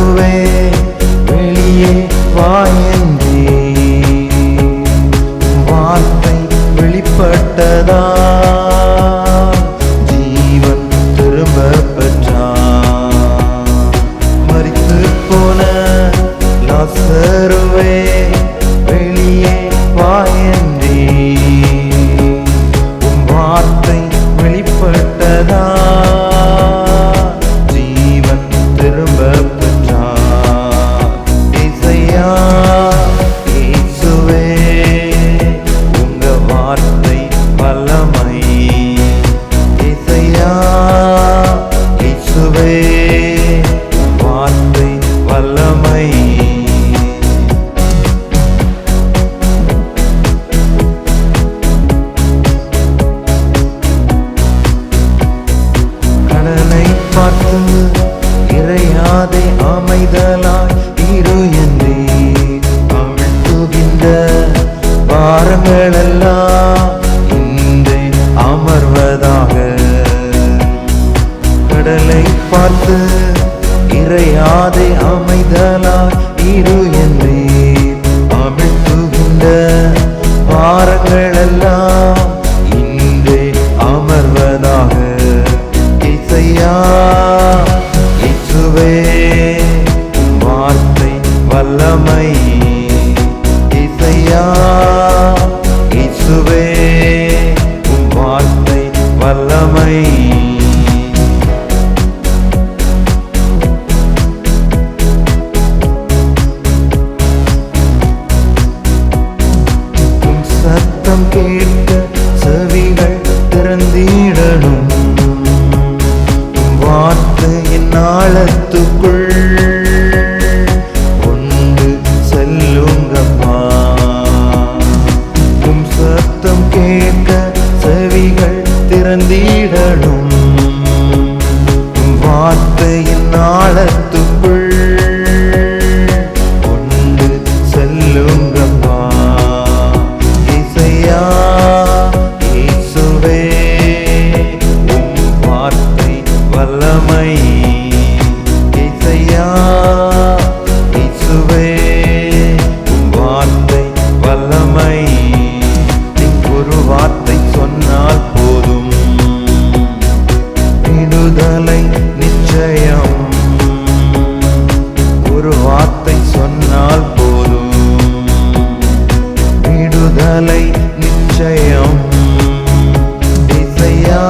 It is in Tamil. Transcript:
லாசருவே வெளியே வா என்றே வார்த்தை வெளிப்பட்டதா ஜீவன் திரும்ப பெற்றான். மரித்து போன லாசருவே வெளியே வா என்றே வார்த்தை வெளிப்பட்டதா ஜீவன் திரும்ப பெற்றான். இசையா இயேசுவே உங்க வார்த்தை வல்லமை. இசையா இயேசுவே வார்த்தை வல்லமை. பார்த்து இறையாதே அமைதலாய் இரு என்றே அமிழ்த்துகின்ற பாரங்களெல்லாம் இன்றே அமர்வதாக. கடலை பார்த்து இறையாதே அமைதலாய் இரு என்றே அமிழ்த்துகின்ற பாரங்களெல்லாம் இன்றே அமர்வதாக. இசையா இயேசுவே வார்த்தை வல்லமை. இசையா இயேசுவே வார்த்தை வல்லமை. சத்தம் கேட்க செவிகள் திறந்திடணும். வார்த்தையின் ஆழத்துக்குள் கொண்டு செல்லுங்கப்பா. சத்தம் கேட்க செவிகள் திறந்திடணும். வார்த்தையின் ஆழத்துக்குள் கொண்டு செல்லுங்கப்பா. இசையா இயேசுவே வார்த்தை வல்லமை. இசையா இயேசுவே வார்த்தை வல்லமை. ஒரு வார்த்தை சொன்னால் போதும் விடுதலை நிச்சயம். ஒரு வார்த்தை சொன்னால் போதும் விடுதலை நிச்சயம். இசையா